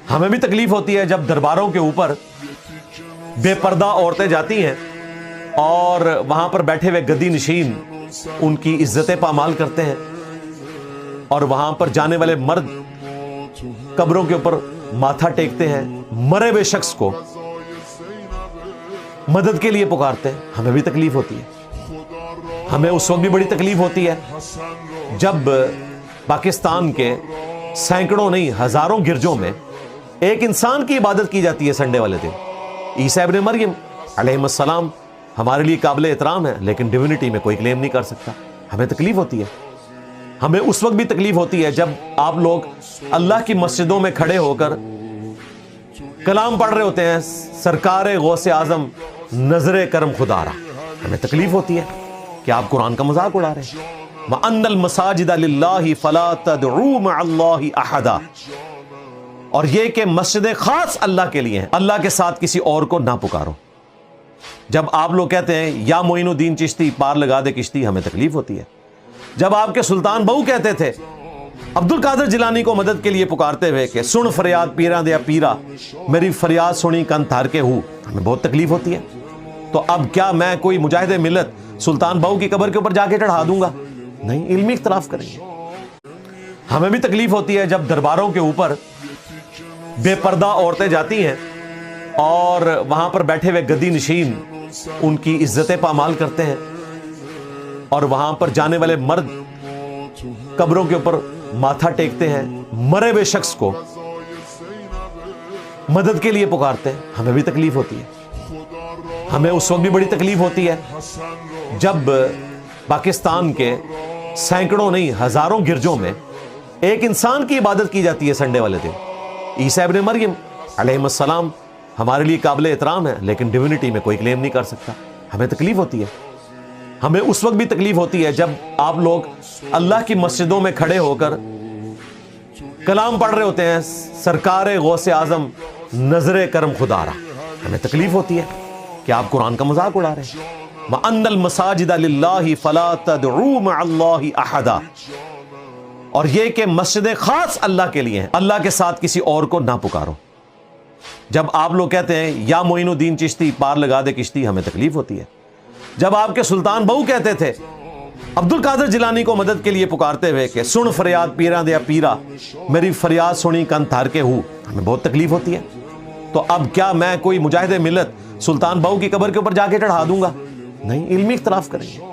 ہمیں بھی تکلیف ہوتی ہے جب درباروں کے اوپر بے پردہ عورتیں جاتی ہیں اور وہاں پر بیٹھے ہوئے گدی نشین ان کی عزت پامال کرتے ہیں، اور وہاں پر جانے والے مرد قبروں کے اوپر ماتھا ٹیکتے ہیں، مرے ہوئے شخص کو مدد کے لیے پکارتے ہیں۔ ہمیں بھی تکلیف ہوتی ہے۔ ہمیں اس وقت بھی بڑی تکلیف ہوتی ہے جب پاکستان کے سینکڑوں نہیں ہزاروں گرجوں میں ایک انسان کی عبادت کی جاتی ہے سنڈے والے دن۔ عیسیٰ ابن مریم علیہ السلام ہمارے لیے قابل احترام ہے، لیکن ڈیوینٹی میں کوئی کلیم نہیں کر سکتا۔ ہمیں تکلیف ہوتی ہے۔ ہمیں اس وقت بھی تکلیف ہوتی ہے جب آپ لوگ اللہ کی مسجدوں میں کھڑے ہو کر کلام پڑھ رہے ہوتے ہیں، سرکار غوث اعظم نظر کرم خدا را۔ ہمیں تکلیف ہوتی ہے کہ آپ قرآن کا مذاق اڑا رہے ہیں۔ وَأَنَّ الْمَسَاجِدَ لِلَّهِ فَلَا تَدْعُوا مَعَ اللَّهِ أَحَدًا، اور یہ کہ مسجدیں خاص اللہ کے لیے ہیں، اللہ کے ساتھ کسی اور کو نہ پکارو۔ جب آپ لوگ کہتے ہیں یا معین الدین چشتی پار لگا دے کشتی، ہمیں تکلیف ہوتی ہے۔ جب آپ کے سلطان بہو کہتے تھے عبد القادر جیلانی کو مدد کے لیے پکارتے ہوئے کہ سن فریاد پیراں دیا پیرا، میری فریاد سنی کن تھار کے ہوں، ہمیں بہت تکلیف ہوتی ہے۔ تو اب کیا میں کوئی مجاہد ملت سلطان بہو کی قبر کے اوپر جا کے چڑھا دوں گا؟ نہیں، علمی اختلاف کریں گے۔ ہمیں بھی تکلیف ہوتی ہے جب درباروں کے اوپر بے پردہ عورتیں جاتی ہیں اور وہاں پر بیٹھے ہوئے گدی نشین ان کی عزت پامال کرتے ہیں، اور وہاں پر جانے والے مرد قبروں کے اوپر ماتھا ٹیکتے ہیں، مرے ہوئے شخص کو مدد کے لیے پکارتے ہیں۔ ہمیں بھی تکلیف ہوتی ہے۔ ہمیں اس وقت بھی بڑی تکلیف ہوتی ہے جب پاکستان کے سینکڑوں نہیں ہزاروں گرجوں میں ایک انسان کی عبادت کی جاتی ہے سنڈے والے دن۔ عیسیٰ ابن مریم علیہ السلام ہمارے لیے قابل احترام ہے، لیکن ڈیوینٹی میں کوئی کلیم نہیں کر سکتا۔ ہمیں تکلیف ہوتی ہے۔ ہمیں اس وقت بھی تکلیف ہوتی ہے جب آپ لوگ اللہ کی مسجدوں میں کھڑے ہو کر کلام پڑھ رہے ہوتے ہیں، سرکار غوث اعظم نظر کرم خدا را۔ ہمیں تکلیف ہوتی ہے کہ آپ قرآن کا مذاق اڑا رہے ہیں۔ وَأَنَّ الْمَسَاجِدَ لِلَّهِ فَلَا تَدْعُوا مَعَ اللَّهِ أَحَدًا، اور یہ کہ مسجدیں خاص اللہ کے لیے ہیں، اللہ کے ساتھ کسی اور کو نہ پکارو۔ جب آپ لوگ کہتے ہیں یا معین الدین چشتی پار لگا دے کشتی، ہمیں تکلیف ہوتی ہے۔ جب آپ کے سلطان بہو کہتے تھے عبد القادر جیلانی کو مدد کے لیے پکارتے ہوئے کہ سن فریاد پیراں دیا پیرا، میری فریاد سنی کن تھار کے ہوں، ہمیں بہت تکلیف ہوتی ہے۔ تو اب کیا میں کوئی مجاہد ملت سلطان بہو کی قبر کے اوپر جا کے چڑھا دوں گا؟ نہیں، علمی اختلاف کریں گے۔